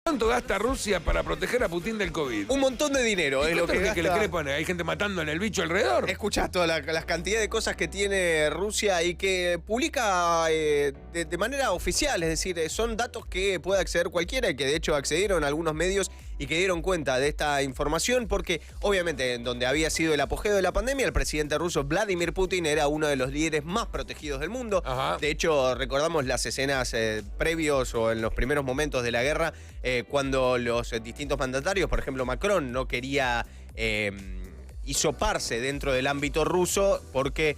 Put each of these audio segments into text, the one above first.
¿Cuánto gasta Rusia para proteger a Putin del COVID? Un montón de dinero es lo que gasta. Que le crepan? ¿Hay gente matando en el bicho alrededor? Escuchás toda las cantidad de cosas que tiene Rusia y que publica de manera oficial, es decir, son datos que puede acceder cualquiera y que de hecho accedieron algunos medios y que dieron cuenta de esta información porque obviamente en donde había sido el apogeo de la pandemia, el presidente ruso Vladimir Putin era uno de los líderes más protegidos del mundo. Ajá. De hecho, recordamos las escenas previos o en los primeros momentos de la guerra cuando los distintos mandatarios, por ejemplo Macron, no quería hisoparse dentro del ámbito ruso porque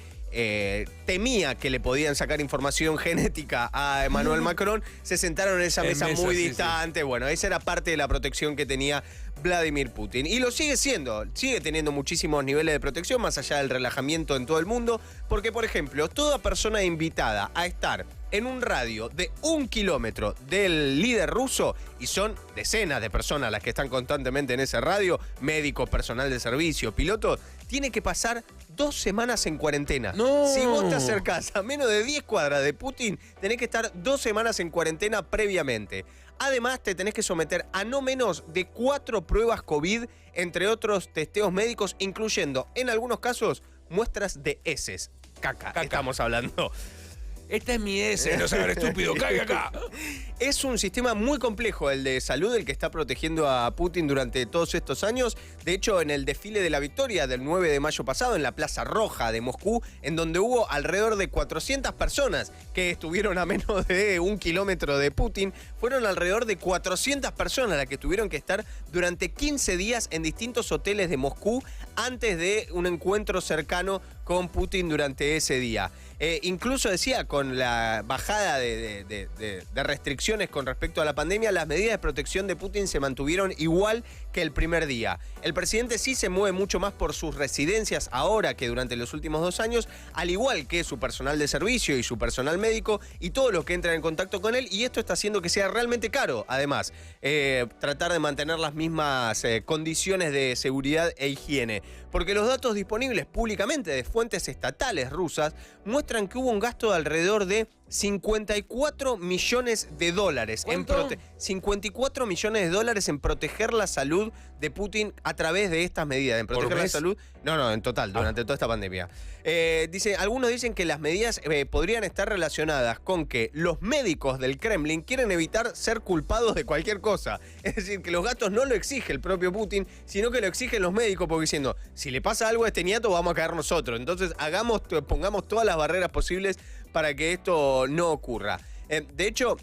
temía que le podían sacar información genética a Emmanuel Macron, se sentaron en esa mesa muy distante. Sí. Bueno, esa era parte de la protección que tenía Vladimir Putin. Y lo sigue siendo, sigue teniendo muchísimos niveles de protección, más allá del relajamiento en todo el mundo, porque, por ejemplo, toda persona invitada a estar en un radio de 1 kilómetro del líder ruso, y son decenas de personas las que están constantemente en ese radio, médicos, personal de servicio, pilotos, tiene que pasar 2 semanas en cuarentena. No. Si vos te acercás a menos de 10 cuadras de Putin, tenés que estar 2 semanas en cuarentena previamente. Además, te tenés que someter a no menos de 4 pruebas COVID, entre otros testeos médicos, incluyendo, en algunos casos, muestras de heces. Caca. Estamos hablando. Esta es mi S, no saber estúpido, caiga acá. Es un sistema muy complejo el de salud, el que está protegiendo a Putin durante todos estos años. De hecho, en el desfile de la victoria del 9 de mayo pasado, en la Plaza Roja de Moscú, en donde hubo alrededor de 400 personas que estuvieron a menos de 1 kilómetro de Putin, fueron alrededor de 400 personas las que tuvieron que estar durante 15 días en distintos hoteles de Moscú antes de un encuentro cercano con Putin durante ese día. Incluso decía, con la bajada de restricciones con respecto a la pandemia, las medidas de protección de Putin se mantuvieron igual que el primer día. El presidente sí se mueve mucho más por sus residencias ahora que durante los últimos 2 años, al igual que su personal de servicio y su personal médico y todos los que entran en contacto con él, y esto está haciendo que sea realmente caro, además, tratar de mantener las mismas condiciones de seguridad e higiene. Porque los datos disponibles públicamente de fuentes estatales rusas muestran que hubo un gasto de alrededor de 54 millones de dólares. ¿Cuánto? 54 millones de dólares en proteger la salud de Putin a través de estas medidas. En proteger la salud. No, en total, durante toda esta pandemia. Algunos dicen que las medidas podrían estar relacionadas con que los médicos del Kremlin quieren evitar ser culpados de cualquier cosa. Es decir, que los gastos no lo exige el propio Putin, sino que lo exigen los médicos, porque diciendo, si le pasa algo a este niato, vamos a caer nosotros. Entonces, pongamos todas las barreras posibles para que esto no ocurra. De hecho,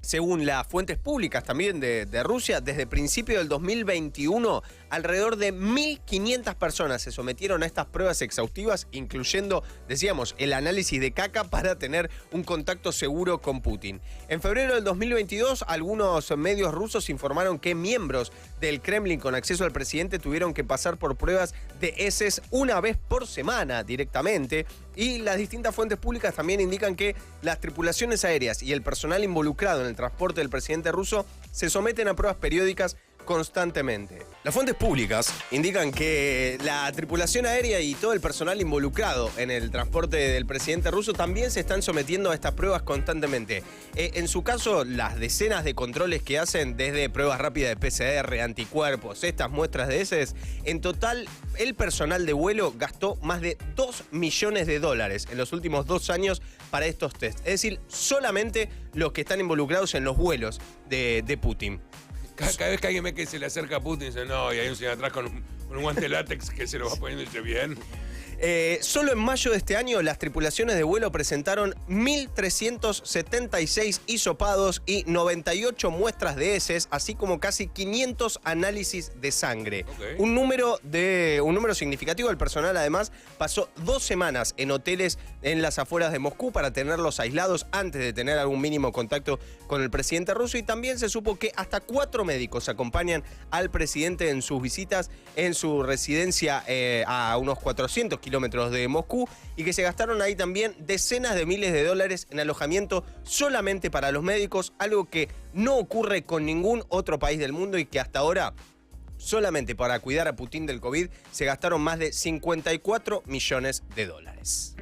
según las fuentes públicas también de Rusia, desde principio del 2021, alrededor de 1.500 personas se sometieron a estas pruebas exhaustivas, incluyendo, decíamos, el análisis de caca para tener un contacto seguro con Putin. En febrero del 2022, algunos medios rusos informaron que miembros del Kremlin con acceso al presidente tuvieron que pasar por pruebas de heces una vez por semana directamente. Y las distintas fuentes públicas también indican que las tripulaciones aéreas y el personal involucrado en el transporte del presidente ruso se someten a pruebas periódicas constantemente. Las fuentes públicas indican que la tripulación aérea y todo el personal involucrado en el transporte del presidente ruso también se están sometiendo a estas pruebas constantemente. En su caso, las decenas de controles que hacen, desde pruebas rápidas de PCR, anticuerpos, estas muestras de heces, en total el personal de vuelo gastó más de 2 millones de dólares en los últimos 2 años para estos test. Es decir, solamente los que están involucrados en los vuelos de Putin. Cada vez que alguien ve que se le acerca a Putin, dice, no, y hay un señor atrás con un guante látex que se lo va poniendo y dice, bien. Solo en mayo de este año, las tripulaciones de vuelo presentaron 1.376 hisopados y 98 muestras de heces, así como casi 500 análisis de sangre. Okay. Un número significativo. El personal, además, pasó 2 semanas en hoteles en las afueras de Moscú para tenerlos aislados antes de tener algún mínimo contacto con el presidente ruso. Y también se supo que hasta 4 médicos acompañan al presidente en sus visitas en su residencia a unos 400 kilómetros de Moscú, y que se gastaron ahí también decenas de miles de dólares en alojamiento solamente para los médicos, algo que no ocurre con ningún otro país del mundo y que hasta ahora, solamente para cuidar a Putin del COVID, se gastaron más de 54 millones de dólares.